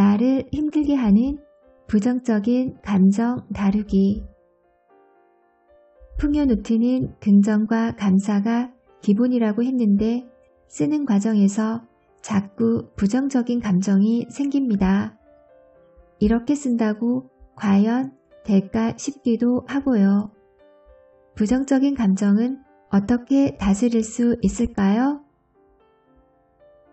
나를 힘들게 하는 부정적인 감정 다루기. 풍요노트는 긍정과 감사가 기본이라고 했는데 쓰는 과정에서 자꾸 부정적인 감정이 생깁니다. 이렇게 쓴다고 과연 될까 싶기도 하고요. 부정적인 감정은 어떻게 다스릴 수 있을까요?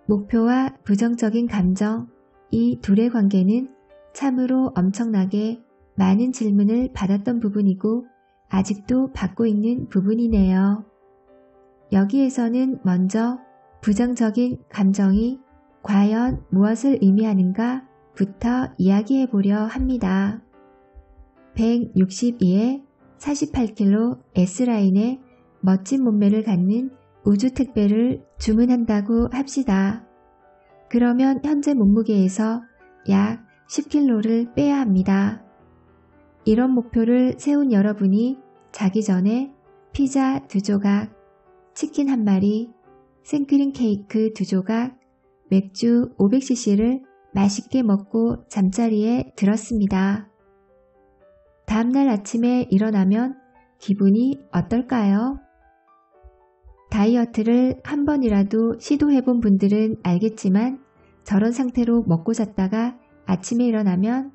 목표와 부정적인 감정, 이 둘의 관계는 참으로 엄청나게 많은 질문을 받았던 부분이고 아직도 받고 있는 부분이네요. 여기에서는 먼저 부정적인 감정이 과연 무엇을 의미하는가부터 이야기해 보려 합니다. 162에 48kg S라인의 멋진 몸매를 갖는 우주택배를 주문한다고 합시다. 그러면 현재 몸무게에서 약 10kg를 빼야 합니다. 이런 목표를 세운 여러분이 자기 전에 피자 2조각, 치킨 1마리, 생크림 케이크 2조각, 맥주 500cc를 맛있게 먹고 잠자리에 들었습니다. 다음날 아침에 일어나면 기분이 어떨까요? 다이어트를 한 번이라도 시도해본 분들은 알겠지만 저런 상태로 먹고 잤다가 아침에 일어나면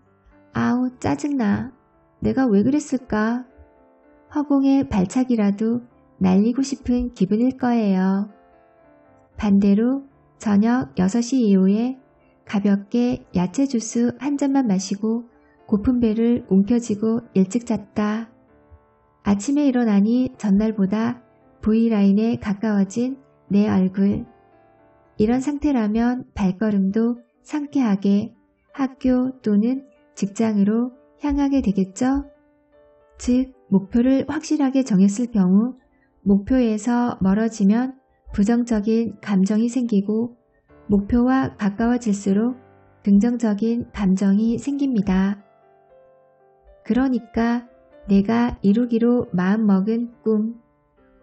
아우 짜증나. 내가 왜 그랬을까? 허공에 발차기라도 날리고 싶은 기분일 거예요. 반대로 저녁 6시 이후에 가볍게 야채 주스 한 잔만 마시고 고픈 배를 움켜쥐고 일찍 잤다. 아침에 일어나니 전날보다 V라인에 가까워진 내 얼굴. 이런 상태라면 발걸음도 상쾌하게 학교 또는 직장으로 향하게 되겠죠? 즉, 목표를 확실하게 정했을 경우 목표에서 멀어지면 부정적인 감정이 생기고 목표와 가까워질수록 긍정적인 감정이 생깁니다. 그러니까 내가 이루기로 마음먹은 꿈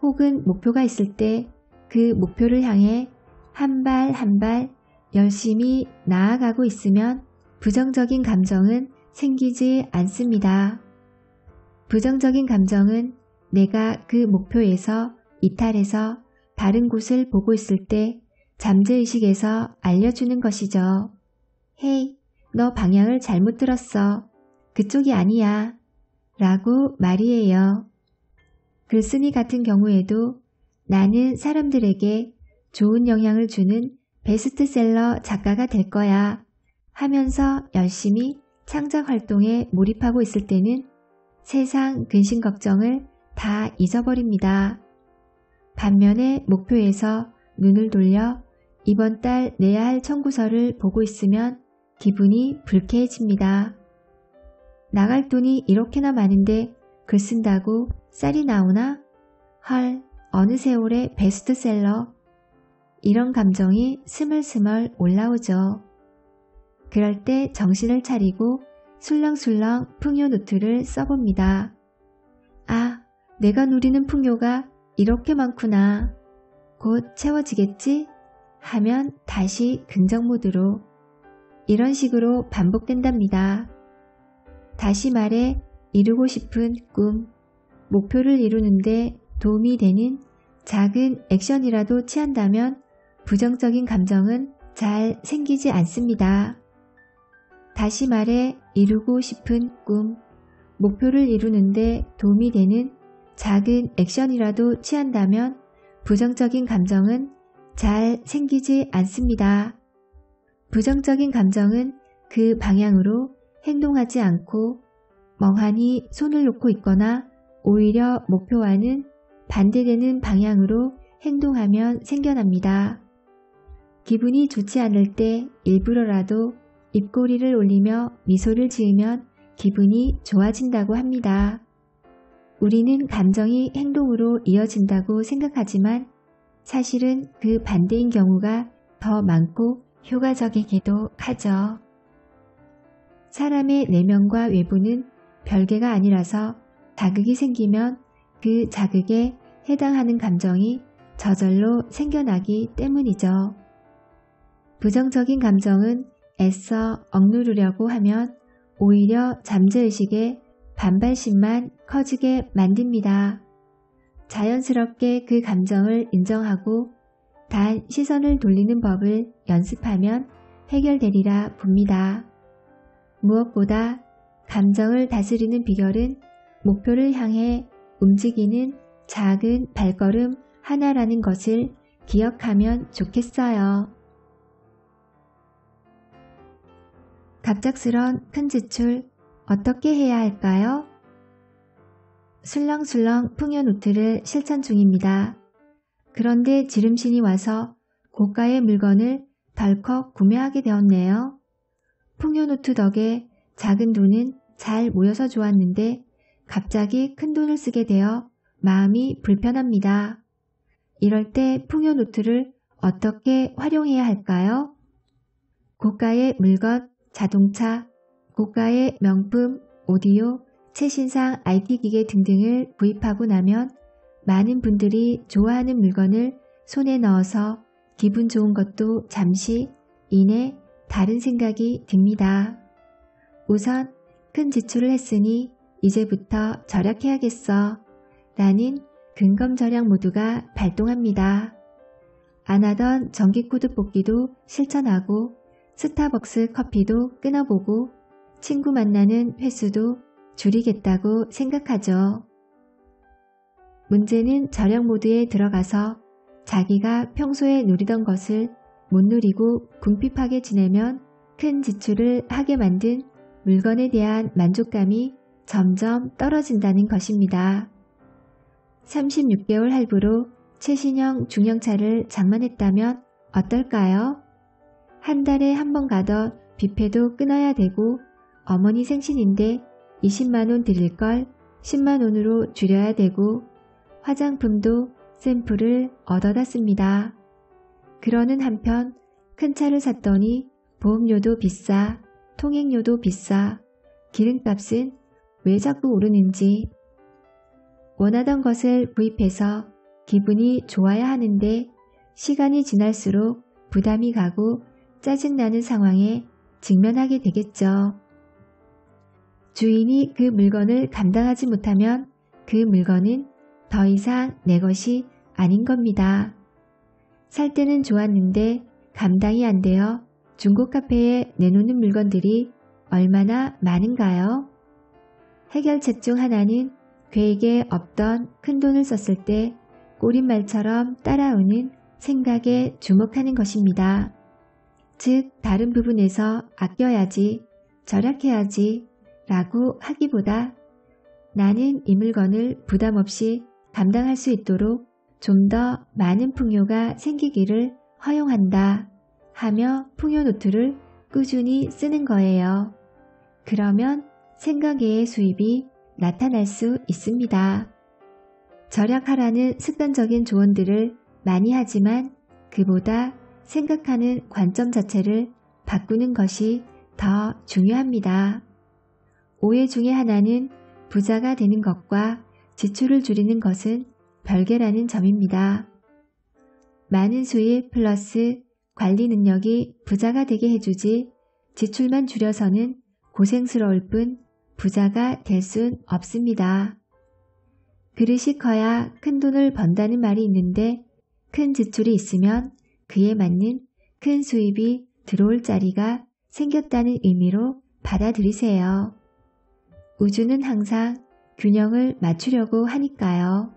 혹은 목표가 있을 때 그 목표를 향해 한 발 한 발 열심히 나아가고 있으면 부정적인 감정은 생기지 않습니다. 부정적인 감정은 내가 그 목표에서 이탈해서 다른 곳을 보고 있을 때 잠재의식에서 알려주는 것이죠. 헤이, 너 방향을 잘못 들었어. 그쪽이 아니야. 라고 말이에요. 글쓴이 같은 경우에도 나는 사람들에게 좋은 영향을 주는 베스트셀러 작가가 될 거야 하면서 열심히 창작 활동에 몰입하고 있을 때는 세상 근심 걱정을 다 잊어버립니다. 반면에 목표에서 눈을 돌려 이번 달 내야 할 청구서를 보고 있으면 기분이 불쾌해집니다. 나갈 돈이 이렇게나 많은데 글 쓴다고 쌀이 나오나? 헐, 어느 세월의 베스트셀러. 이런 감정이 스멀스멀 올라오죠. 그럴 때 정신을 차리고 술렁술렁 풍요노트를 써봅니다. 아, 내가 누리는 풍요가 이렇게 많구나. 곧 채워지겠지? 하면 다시 긍정 모드로. 이런 식으로 반복된답니다. 다시 말해 이루고 싶은 꿈, 목표를 이루는데 도움이 되는 작은 액션이라도 취한다면 부정적인 감정은 잘 생기지 않습니다. 다시 말해 이루고 싶은 꿈, 목표를 이루는데 도움이 되는 작은 액션이라도 취한다면 부정적인 감정은 잘 생기지 않습니다. 부정적인 감정은 그 방향으로 행동하지 않고 멍하니 손을 놓고 있거나 오히려 목표와는 반대되는 방향으로 행동하면 생겨납니다. 기분이 좋지 않을 때 일부러라도 입꼬리를 올리며 미소를 지으면 기분이 좋아진다고 합니다. 우리는 감정이 행동으로 이어진다고 생각하지만 사실은 그 반대인 경우가 더 많고 효과적이기도 하죠. 사람의 내면과 외부는 별개가 아니라서 자극이 생기면 그 자극에 해당하는 감정이 저절로 생겨나기 때문이죠. 부정적인 감정은 애써 억누르려고 하면 오히려 잠재의식의 반발심만 커지게 만듭니다. 자연스럽게 그 감정을 인정하고 단 시선을 돌리는 법을 연습하면 해결되리라 봅니다. 무엇보다 감정을 다스리는 비결은 목표를 향해 움직이는 작은 발걸음 하나라는 것을 기억하면 좋겠어요. 갑작스런 큰 지출 어떻게 해야 할까요? 술렁술렁 풍요노트를 실천 중입니다. 그런데 지름신이 와서 고가의 물건을 덜컥 구매하게 되었네요. 풍요노트 덕에 작은 돈은 잘 모여서 좋았는데 갑자기 큰 돈을 쓰게 되어 마음이 불편합니다. 이럴 때 풍요노트를 어떻게 활용해야 할까요? 고가의 물건, 자동차, 고가의 명품, 오디오, 최신상 IT기계 등등을 구입하고 나면 많은 분들이 좋아하는 물건을 손에 넣어서 기분 좋은 것도 잠시 이내 다른 생각이 듭니다. 우선 큰 지출을 했으니 이제부터 절약해야겠어 라는 근검절약 모두가 발동합니다. 안 하던 전기코드 뽑기도 실천하고 스타벅스 커피도 끊어보고 친구 만나는 횟수도 줄이겠다고 생각하죠. 문제는 절약 모드에 들어가서 자기가 평소에 누리던 것을 못 누리고 궁핍하게 지내면 큰 지출을 하게 만든 물건에 대한 만족감이 점점 떨어진다는 것입니다. 36개월 할부로 최신형 중형차를 장만했다면 어떨까요? 한 달에 한 번 가던 뷔페도 끊어야 되고 어머니 생신인데 20만원 드릴 걸 10만원으로 줄여야 되고 화장품도 샘플을 얻어다 씁니다. 그러는 한편 큰 차를 샀더니 보험료도 비싸, 통행료도 비싸, 기름값은 왜 자꾸 오르는지. 원하던 것을 구입해서 기분이 좋아야 하는데 시간이 지날수록 부담이 가고 짜증나는 상황에 직면하게 되겠죠. 주인이 그 물건을 감당하지 못하면 그 물건은 더 이상 내 것이 아닌 겁니다. 살 때는 좋았는데 감당이 안 되어 중고 카페에 내놓는 물건들이 얼마나 많은가요? 해결책 중 하나는 계획에 없던 큰돈을 썼을 때 꼬릿말처럼 따라오는 생각에 주목하는 것입니다. 즉 다른 부분에서 아껴야지, 절약해야지 라고 하기보다 나는 이 물건을 부담 없이 감당할 수 있도록 좀 더 많은 풍요가 생기기를 허용한다 하며 풍요노트를 꾸준히 쓰는 거예요. 그러면 생각 외의 수입이 나타날 수 있습니다. 절약하라는 습관적인 조언들을 많이 하지만 그보다 생각하는 관점 자체를 바꾸는 것이 더 중요합니다. 오해 중에 하나는 부자가 되는 것과 지출을 줄이는 것은 별개라는 점입니다. 많은 수입 플러스 관리 능력이 부자가 되게 해주지 지출만 줄여서는 고생스러울 뿐 부자가 될 순 없습니다. 그릇이 커야 큰 돈을 번다는 말이 있는데 큰 지출이 있으면 그에 맞는 큰 수입이 들어올 자리가 생겼다는 의미로 받아들이세요. 우주는 항상 균형을 맞추려고 하니까요.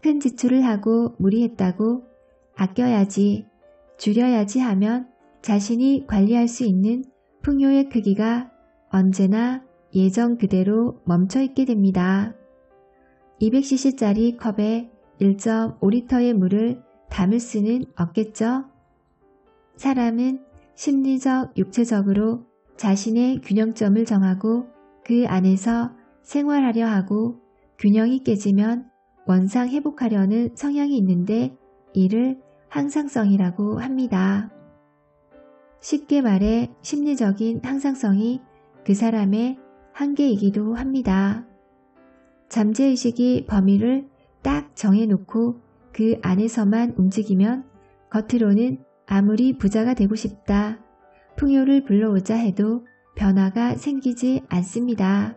큰 지출을 하고 무리했다고 아껴야지, 줄여야지 하면 자신이 관리할 수 있는 풍요의 크기가 언제나 예전 그대로 멈춰있게 됩니다. 200cc짜리 컵에 1.5리터의 물을 담을 수는 없겠죠? 사람은 심리적, 육체적으로 자신의 균형점을 정하고 그 안에서 생활하려 하고 균형이 깨지면 원상 회복하려는 성향이 있는데 이를 항상성이라고 합니다. 쉽게 말해 심리적인 항상성이 그 사람의 한계이기도 합니다. 잠재의식이 범위를 딱 정해놓고 그 안에서만 움직이면 겉으로는 아무리 부자가 되고 싶다, 풍요를 불러오자 해도 변화가 생기지 않습니다.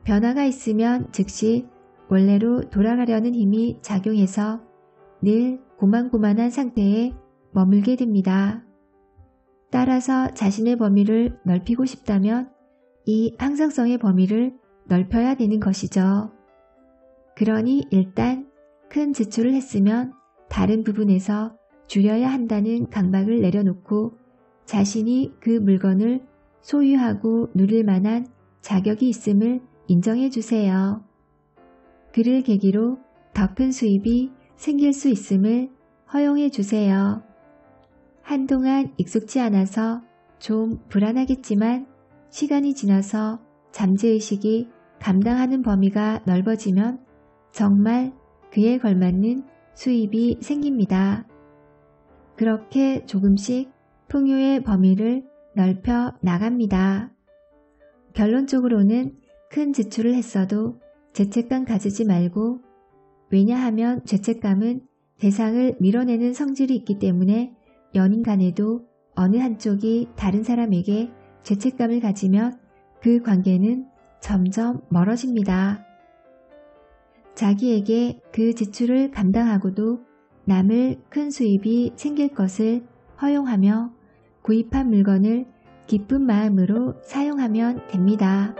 변화가 있으면 즉시 원래로 돌아가려는 힘이 작용해서 늘 고만고만한 상태에 머물게 됩니다. 따라서 자신의 범위를 넓히고 싶다면 이 항상성의 범위를 넓혀야 되는 것이죠. 그러니 일단 큰 지출을 했으면 다른 부분에서 줄여야 한다는 강박을 내려놓고 자신이 그 물건을 소유하고 누릴 만한 자격이 있음을 인정해 주세요. 그를 계기로 더 큰 수입이 생길 수 있음을 허용해 주세요. 한동안 익숙지 않아서 좀 불안하겠지만 시간이 지나서 잠재의식이 감당하는 범위가 넓어지면 정말 그에 걸맞는 수입이 생깁니다. 그렇게 조금씩 풍요의 범위를 넓혀 나갑니다. 결론적으로는 큰 지출을 했어도 죄책감 가지지 말고, 왜냐하면 죄책감은 대상을 밀어내는 성질이 있기 때문에 연인 간에도 어느 한쪽이 다른 사람에게 죄책감을 가지면 그 관계는 점점 멀어집니다. 자기에게 그 지출을 감당하고도 남을 큰 수입이 생길 것을 허용하며 구입한 물건을 기쁜 마음으로 사용하면 됩니다.